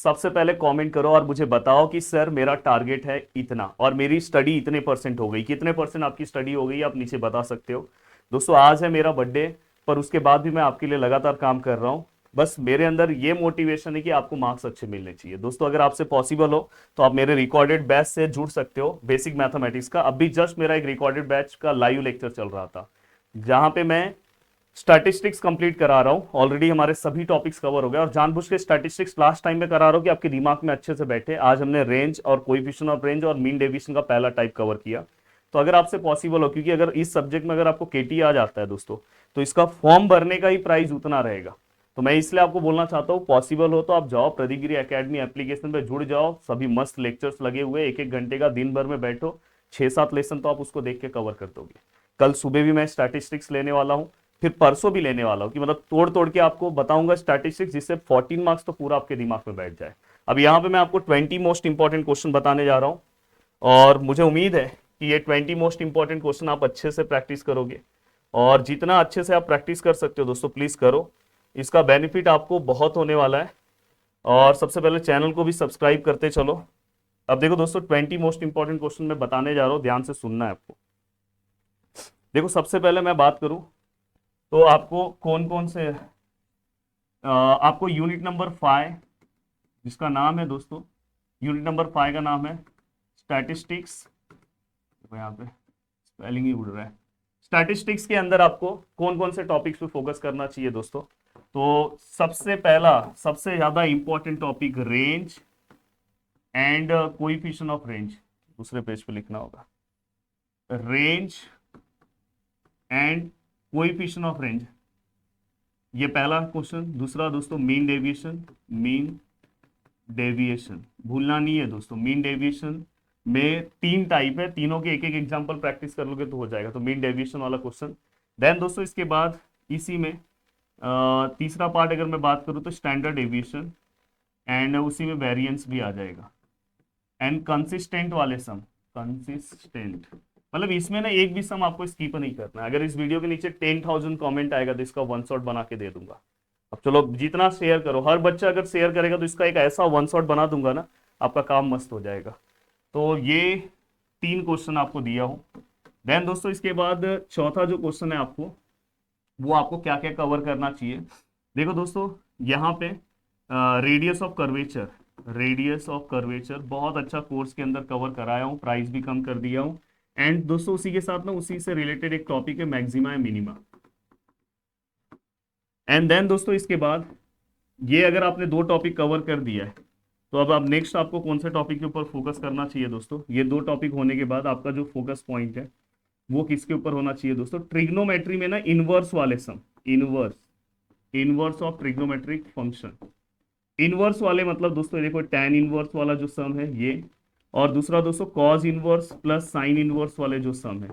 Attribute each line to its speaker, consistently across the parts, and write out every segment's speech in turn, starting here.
Speaker 1: सबसे पहले कमेंट करो और मुझे बताओ कि सर मेरा टारगेट है इतना और मेरी स्टडी इतने परसेंट हो गई। कितने परसेंट आपकी स्टडी हो गई आप नीचे बता सकते हो। दोस्तों आज है मेरा बर्थडे, पर उसके बाद भी मैं आपके लिए लगातार काम कर रहा हूँ। बस मेरे अंदर ये मोटिवेशन है कि आपको मार्क्स अच्छे मिलने चाहिए। दोस्तों अगर आपसे पॉसिबल हो तो आप मेरे रिकॉर्डेड बैच से जुड़ सकते हो, बेसिक मैथमेटिक्स का। अभी जस्ट मेरा एक रिकॉर्डेड बैच का लाइव लेक्चर चल रहा था, जहां पे मैं स्टैटिस्टिक्स कंप्लीट करा रहा हूँ। ऑलरेडी हमारे सभी टॉपिक्स कवर हो गए और जानबूझ के स्टैटिस्टिक्स लास्ट टाइम में करा रहा हूँ कि आपके दिमाग में अच्छे से बैठे। आज हमने रेंज और कोएफिशिएंट ऑफ रेंज और मीन डेविएशन का पहला टाइप कवर किया। तो अगर आपसे पॉसिबल हो, क्योंकि अगर इस सब्जेक्ट में अगर आपको केटी आ जाता है दोस्तों, तो इसका फॉर्म भरने का ही प्राइस उतना रहेगा। तो मैं इसलिए आपको बोलना चाहता हूँ, पॉसिबल हो तो आप जाओ प्रदीप गिरी एकेडमी एप्लीकेशन पे जुड़ जाओ। सभी मस्त लेक्चर्स लगे हुए, एक एक घंटे का दिन भर में बैठो, 6-7 लेसन तो आप उसको देख के कवर कर दोगे। कल सुबह भी मैं स्टैटिस्टिक्स लेने वाला हूँ, फिर परसों भी लेने वाला हूँ, कि मतलब तोड़ तोड़ के आपको बताऊंगा स्टैटिस्टिक्स, जिससे 14 मार्क्स तो पूरा आपके दिमाग में बैठ जाए। अब यहाँ पे मैं आपको 20 मोस्ट इंपॉर्टेंट क्वेश्चन बताने जा रहा हूँ, और मुझे उम्मीद है कि ये 20 मोस्ट इंपॉर्टेंट क्वेश्चन आप अच्छे से प्रैक्टिस करोगे। और जितना अच्छे से आप प्रैक्टिस कर सकते हो दोस्तों प्लीज करो, इसका बेनिफिट आपको बहुत होने वाला है। और सबसे पहले चैनल को भी सब्सक्राइब करते चलो। अब देखो दोस्तों 20 मोस्ट इंपॉर्टेंट क्वेश्चन मैं बताने जा रहा हूँ, ध्यान से सुनना है आपको। देखो सबसे पहले मैं बात करूं तो आपको कौन कौन से आपको यूनिट नंबर 5, जिसका नाम है दोस्तों, यूनिट नंबर 5 का नाम है स्टैटिस्टिक्स। देखो यहाँ पे स्पेलिंग ही उड़ रहा है। स्टैटिस्टिक्स के अंदर आपको कौन कौन से टॉपिक्स पे फोकस करना चाहिए दोस्तों। तो सबसे पहला, सबसे ज्यादा important topic range and coefficient of range. दूसरे पेज पे लिखना होगा range and coefficient of range, ये पहला क्वेश्चन। दूसरा दोस्तों मीन डेविएशन, मीन डेविएशन भूलना नहीं है दोस्तों। मीन डेविएशन में 3 टाइप है, तीनों के एक एक एग्जांपल प्रैक्टिस कर लोगे तो हो जाएगा। तो मीन डेविएशन वाला क्वेश्चन। देन दोस्तों इसके बाद इसी में तीसरा पार्ट अगर मैं बात करूं तो स्टैंडर्ड डेविएशन, एंड उसी में वेरिएंस भी आ जाएगा। एंड कंसिस्टेंट वाले सम, कंसिस्टेंट मतलब इसमें ना एक भी सम आपको स्किप नहीं करना है। अगर इस वीडियो के नीचे 10,000 कमेंट आएगा तो इसका वन शॉट बना के दे दूंगा। अब चलो जितना शेयर करो, हर बच्चा अगर शेयर करेगा तो इसका एक ऐसा वन शॉट बना दूंगा ना, आपका काम मस्त हो जाएगा। तो ये 3 क्वेश्चन आपको दिया हूं। देन दोस्तों इसके बाद चौथा जो क्वेश्चन है आपको, वो आपको क्या क्या कवर करना चाहिए। देखो दोस्तों यहाँ पे radius of curvature, radius of curvature बहुत अच्छा कोर्स के अंदर कवर कराया हूँ, प्राइस भी कम कर दिया हूँ। एंड दोस्तों उसी के साथ ना उसी से रिलेटेड एक टॉपिक है मैक्सिमा या मिनिमा। एंड देन दोस्तों इसके बाद ये अगर आपने 2 टॉपिक कवर कर दिया है, तो अब आप नेक्स्ट आपको कौन से टॉपिक के ऊपर फोकस करना चाहिए दोस्तों। ये 2 टॉपिक होने के बाद आपका जो फोकस पॉइंट है वो किसके ऊपर होना चाहिए दोस्तों। ट्रिग्नोमेट्री में ना इनवर्स वाले sum, inverse, inverse of trigonometric function. Inverse वाले मतलब दोस्तों देखो tan इनवर्स वाला जो सम है ये, और दूसरा दोस्तों cause inverse plus sine inverse वाले जो सम है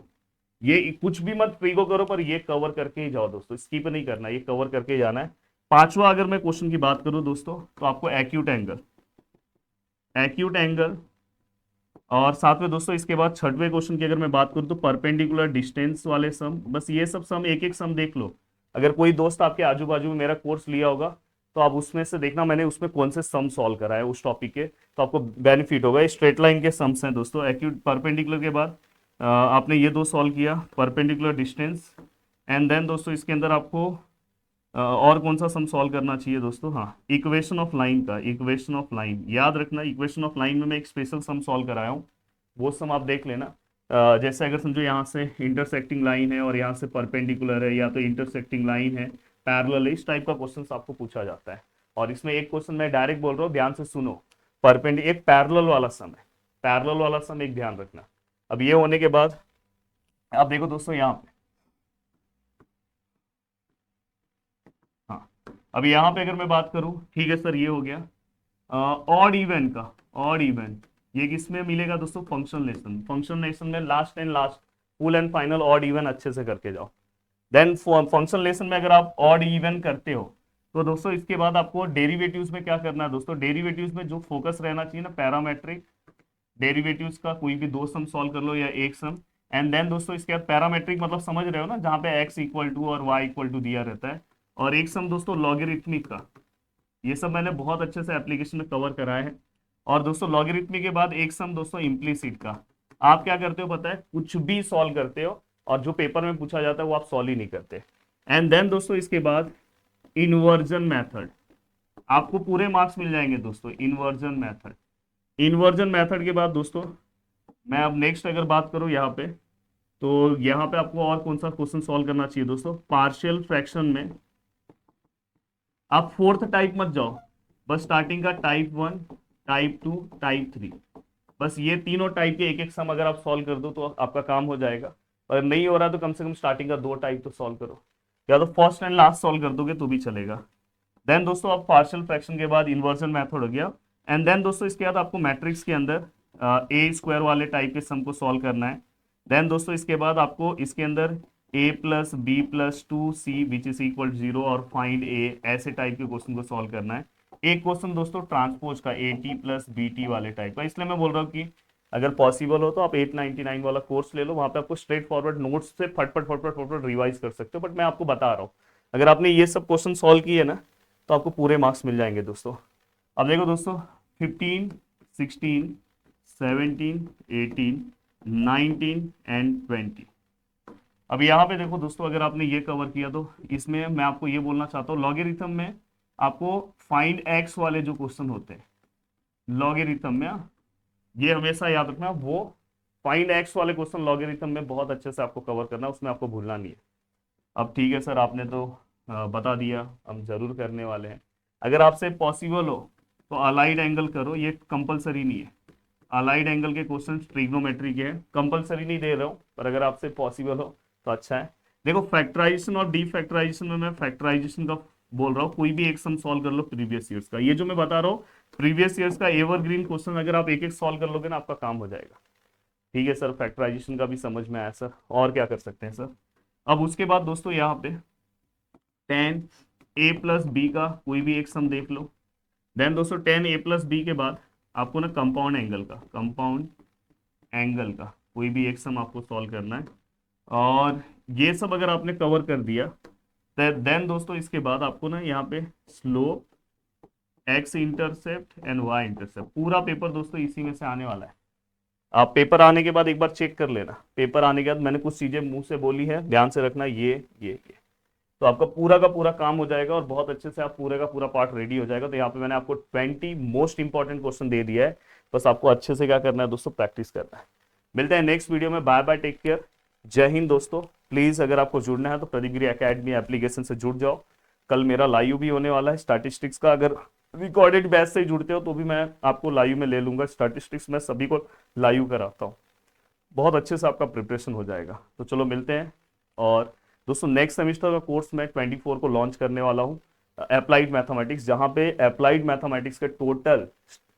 Speaker 1: ये। कुछ भी मत प्रीगो करो, पर ये कवर करके ही जाओ दोस्तों, स्किप नहीं करना, ये कवर करके ही जाना है। पांचवा अगर मैं क्वेश्चन की बात करूं दोस्तों तो आपको एक्यूट एंगल, एक्यूट एंगल। और साथ में दोस्तों इसके बाद छठवें क्वेश्चन की अगर मैं बात करूं तो परपेंडिकुलर डिस्टेंस वाले सम। बस ये सब सम एक एक सम देख लो। अगर कोई दोस्त आपके आजू बाजू में मेरा कोर्स लिया होगा तो आप उसमें से देखना मैंने उसमें कौन से सम सॉल्व कराए उस टॉपिक के, तो आपको बेनिफिट होगा। स्ट्रेट लाइन के सम्स हैं दोस्तों। एक्यूट परपेंडिकुलर के बाद आपने ये 2 सॉल्व किया, परपेंडिकुलर डिस्टेंस। एंड देन दोस्तों इसके अंदर आपको और कौन सा सम सॉल्व करना चाहिए दोस्तों, हाँ इक्वेशन ऑफ लाइन का, इक्वेशन ऑफ लाइन याद रखना। इक्वेशन ऑफ लाइन में मैं एक स्पेशल सम सॉल्व कराया हूँ, वो सम आप देख लेना। जैसे अगर समझो यहाँ से इंटरसेक्टिंग लाइन है और यहाँ से परपेंडिकुलर है, या तो इंटरसेक्टिंग लाइन है, पैरेलल है, इस टाइप का क्वेश्चन आपको पूछा जाता है। और इसमें एक क्वेश्चन मैं डायरेक्ट बोल रहा हूँ, ध्यान से सुनो। एक पैरेलल वाला सम है, पैरेलल वाला सम एक ध्यान रखना। अब ये होने के बाद अब देखो दोस्तों यहाँ पे, हाँ अब यहाँ पे अगर मैं बात करूँ, ठीक है सर ये हो गया ऑड इवन का, ऑड इवन ये किसमें मिलेगा दोस्तों, फंक्शन लेसन। फंक्शन लेसन में last and last, full and final odd even अच्छे से करके जाओ। देन फंक्शन लेसन में अगर आप ऑड इवन करते हो तो दोस्तों इसके बाद आपको डेरिवेटिव्स में क्या करना है दोस्तों। डेरिवेटिव्स में जो फोकस रहना चाहिए ना, पैरामेट्रिक डेरिवेटिव्स का कोई भी 2 सम सॉल्व कर लो या एक सम। एंड देन दोस्तों इसके बाद पैरामेट्रिक मतलब समझ रहे हो ना, जहाँ पे x इक्वल टू और y इक्वल टू दिया रहता है। और एक सम दोस्तों लॉगरिथमिक का, ये सब मैंने बहुत अच्छे से एप्लीकेशन में कवर कराया है। और दोस्तों लॉगरिथमिक के बाद एक सम दोस्तों इम्प्लीसिट का। आप क्या करते हो पता है, कुछ भी सॉल्व करते हो और जो पेपर में पूछा जाता है वो आप सॉल्व ही नहीं करते। एंड देन दोस्तों इसके बाद इन्वर्जन मेथड, आपको पूरे मार्क्स मिल जाएंगे दोस्तों इन्वर्जन मेथड। इन्वर्जन मेथड के बाद दोस्तों मैं अब नेक्स्ट अगर बात करूं यहाँ पे, तो यहाँ पे आपको और कौन सा क्वेश्चन सॉल्व करना चाहिए दोस्तों, पार्शियल फ्रैक्शन में आप फोर्थ टाइप मत जाओ, बस स्टार्टिंग का टाइप 1, टाइप 2, टाइप 3, बस ये तीनों टाइप के एक एक सम अगर आप सॉल्व कर दो तो आपका काम हो जाएगा। और नहीं हो रहा तो कम से कम स्टार्टिंग का 2 टाइप तो सॉल्व करो, या तो फर्स्ट एंड लास्ट सॉल्व कर दोगे तो भी चलेगा। देन दोस्तों आप पार्शियल फ्रैक्शन के बाद इन्वर्जन मेथड हो गया। एंड देन दोस्तों इसके बाद आपको मैट्रिक्स के अंदर ए स्क्वायर वाले टाइप के सम को सॉल्व करना है। देन दोस्तों इसके बाद आपको इसके अंदर a plus B plus two C which is equal 0 और फाइंड a ऐसे टाइप के क्वेश्चन को सॉल्व करना है। एक क्वेश्चन दोस्तों ट्रांसपोज का A T plus B T वाले टाइप का, इसलिए मैं बोल रहा हूँ कि अगर पॉसिबल हो तो आप 899 वाला कोर्स ले लो, वहां पे आपको स्ट्रेट फॉरवर्ड नोट्स से फटफट फटफट फटफट रिवाइज कर सकते हो। बट मैं आपको बता रहा हूँ अगर आपने ये सब क्वेश्चन सॉल्व किए ना तो आपको पूरे मार्क्स मिल जाएंगे दोस्तों। अब देखो दोस्तों 15, 16, 17, 18, 19 एंड 20। अब यहाँ पे देखो दोस्तों अगर आपने ये कवर किया तो इसमें मैं आपको ये बोलना चाहता हूँ लॉगरिथम में आपको फाइंड एक्स वाले जो क्वेश्चन होते हैं लॉगरिथम में, ये हमेशा याद रखना, वो फाइंड एक्स वाले क्वेश्चन लॉगरिथम में बहुत अच्छे से आपको कवर करना, उसमें आपको भूलना नहीं है। अब ठीक है सर आपने तो बता दिया, हम जरूर करने वाले हैं। अगर आपसे पॉसिबल हो तो अलाइड एंगल करो, ये कंपलसरी नहीं है। अलाइड एंगल के क्वेश्चन ट्रिग्नोमेट्री के हैं, कंपलसरी नहीं दे रहा हूँ पर अगर आपसे पॉसिबल हो तो अच्छा है। देखो फैक्टराइजेशन और डीफैक्टराइजेशन में मैं फैक्टराइजेशन का बोल रहा हूँ, कोई भी एक सम सॉल्व कर लो प्रीवियस ईयर्स का, ये जो मैं बता रहा हूँ प्रीवियस ईयर्स का एवरग्रीन क्वेश्चन अगर आप एक एक सॉल्व कर लोगे ना आपका काम हो जाएगा। ठीक है सर, फैक्टराइजेशन का भी समझ में आया सर, और क्या कर सकते हैं सर। अब उसके बाद दोस्तों यहाँ पे 10 ए प्लस बी का कोई भी एक सम देख लो। देन दोस्तों 10 ए प्लस बी के बाद आपको ना कंपाउंड एंगल का कोई भी एक सम आपको सॉल्व करना है। और ये सब अगर आपने कवर कर दिया देन दोस्तों इसके बाद आपको ना यहाँ पे slope, X intercept and Y intercept, पूरा पेपर दोस्तों इसी में से आने वाला है। आप पेपर आने के बाद एक बार चेक कर लेना, पेपर आने के बाद मैंने कुछ चीजें मुंह से बोली है ध्यान से रखना, ये तो आपका पूरा का पूरा काम हो जाएगा और बहुत अच्छे से आप पूरे का पूरा पार्ट रेडी हो जाएगा। तो यहाँ पे मैंने आपको 20 मोस्ट इंपॉर्टेंट क्वेश्चन दे दिया है, बस आपको अच्छे से क्या करना है दोस्तों, प्रैक्टिस करना है। मिलते हैं नेक्स्ट वीडियो में, बाय बाय, टेक केयर, जय हिंद दोस्तों। प्लीज अगर आपको जुड़ना है तो प्रदीप गिरी एकेडमी एप्लीकेशन से जुड़ जाओ। कल मेरा लाइव भी होने वाला है स्टैटिस्टिक्स का, अगर रिकॉर्डेड बैच से जुड़ते हो तो भी मैं आपको लाइव में ले लूंगा। स्टैटिस्टिक्स में सभी को लाइव कराता हूँ, बहुत अच्छे से आपका प्रिपरेशन हो जाएगा। तो चलो मिलते हैं। और दोस्तों नेक्स्ट सेमेस्टर का कोर्स मैं 24 को लॉन्च करने वाला हूँ, अप्लाइड मैथमेटिक्स, जहाँ पे अप्लाइड मैथमेटिक्स के टोटल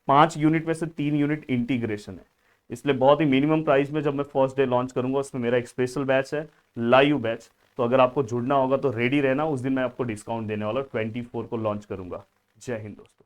Speaker 1: 5 यूनिट में से 3 यूनिट इंटीग्रेशन है। इसलिए बहुत ही मिनिमम प्राइस में जब मैं फर्स्ट डे लॉन्च करूंगा, उसमें मेरा एक स्पेशल बैच है, लाइव बैच। तो अगर आपको जुड़ना होगा तो रेडी रहना, उस दिन मैं आपको डिस्काउंट देने वाला 24 को लॉन्च करूंगा। जय हिंद दोस्तों।